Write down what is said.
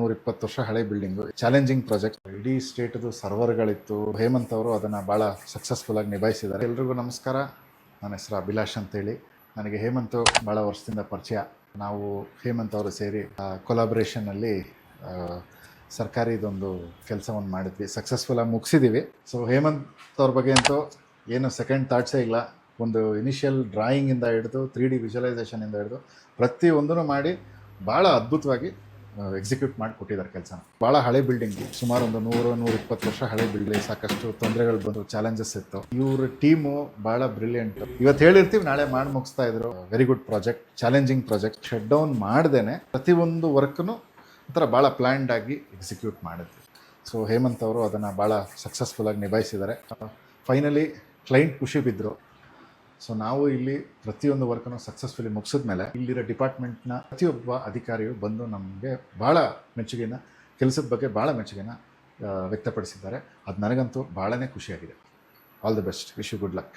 120 ವರ್ಷ ಹಳೆ building, challenging project. ಇಡೀ ಸ್ಟೇಟ್ದು ಸರ್ವರ್ಗಳಿತ್ತು. ಹೇಮಂತ್ ಅವರು ಅದನ್ನು ಭಾಳ ಸಕ್ಸಸ್ಫುಲ್ಲಾಗಿ ನಿಭಾಯಿಸಿದ್ದಾರೆ. ಎಲ್ರಿಗೂ ನಮಸ್ಕಾರ. ನನ್ನ ಹೆಸರು ಅಭಿಲಾಷ್ ಅಂತೇಳಿ. ನನಗೆ ಹೇಮಂತ್ ಭಾಳ ವರ್ಷದಿಂದ ಪರಿಚಯ. ನಾವು ಹೇಮಂತ್ ಅವರು ಸೇರಿ ಕೊಲಾಬ್ರೇಷನಲ್ಲಿ ಸರ್ಕಾರಿದೊಂದು ಕೆಲಸವನ್ನು ಮಾಡಿದ್ವಿ, ಸಕ್ಸಸ್ಫುಲ್ಲಾಗಿ ಮುಗಿಸಿದ್ದೀವಿ. ಸೊ ಹೇಮಂತ್ ಅವ್ರ ಬಗ್ಗೆ ಅಂತೂ ಏನು ಸೆಕೆಂಡ್ ಥಾಟ್ಸೇ ಇಲ್ಲ. ಒಂದು ಇನಿಷಿಯಲ್ ಡ್ರಾಯಿಂಗಿಂದ ಹಿಡಿದು 3D ವಿಜುವಲೈಸೇಷನಿಂದ ಹಿಡಿದು ಪ್ರತಿಯೊಂದೂ ಮಾಡಿ ಭಾಳ ಅದ್ಭುತವಾಗಿ ಎಕ್ಸಿಕ್ಯೂಟ್ ಮಾಡಿಕೊಟ್ಟಿದ್ದಾರೆ ಕೆಲಸನ. ಭಾಳ ಹಳೆ ಬಿಲ್ಡಿಂಗ್, ಸುಮಾರು ಒಂದು 100-120 ವರ್ಷ ಹಳೆ ಬಿಲ್ಡಿಂಗ್. ಸಾಕಷ್ಟು ತೊಂದರೆಗಳು ಬಂದು, ಚಾಲೆಂಜಸ್ ಇತ್ತು. ಇವ್ರ ಟೀಮು ಭಾಳ ಬ್ರಿಲಿಯಂಟ್. ಇವತ್ತು ಹೇಳಿರ್ತೀವಿ, ನಾಳೆ ಮಾಡಿ ಮುಗಿಸ್ತಾ ಇದ್ರು. Very good project, challenging project. Shut down ಮಾಡ್ದೇನೆ ಪ್ರತಿಯೊಂದು ವರ್ಕ್ನು ಒಂಥರ ಭಾಳ ಪ್ಲ್ಯಾಂಡ್ ಆಗಿ ಎಕ್ಸಿಕ್ಯೂಟ್ ಮಾಡಿದ್ವಿ. ಸೊ ಹೇಮಂತ್ ಅವರು ಅದನ್ನು ಭಾಳ ಸಕ್ಸಸ್ಫುಲ್ಲಾಗಿ ನಿಭಾಯಿಸಿದ್ದಾರೆ. ಫೈನಲಿ ಕ್ಲೈಂಟ್ ಖುಷಿ ಬಿದ್ದರು. ಸೊ ನಾವು ಇಲ್ಲಿ ಪ್ರತಿಯೊಂದು ವರ್ಕನ್ನು ಸಕ್ಸಸ್ಫುಲಿ ಮುಗಿಸಿದ ಮೇಲೆ ಇಲ್ಲಿರೋ ಡಿಪಾರ್ಟ್ಮೆಂಟ್ನ ಪ್ರತಿಯೊಬ್ಬ ಅಧಿಕಾರಿಯು ಬಂದು ನಮಗೆ ಭಾಳ ಮೆಚ್ಚುಗೆನ, ಕೆಲಸದ ಬಗ್ಗೆ ಭಾಳ ಮೆಚ್ಚುಗೆನ ವ್ಯಕ್ತಪಡಿಸಿದ್ದಾರೆ. ಅದು ನನಗಂತೂ ಭಾಳನೇ ಖುಷಿಯಾಗಿದೆ. All the best, wish you good luck.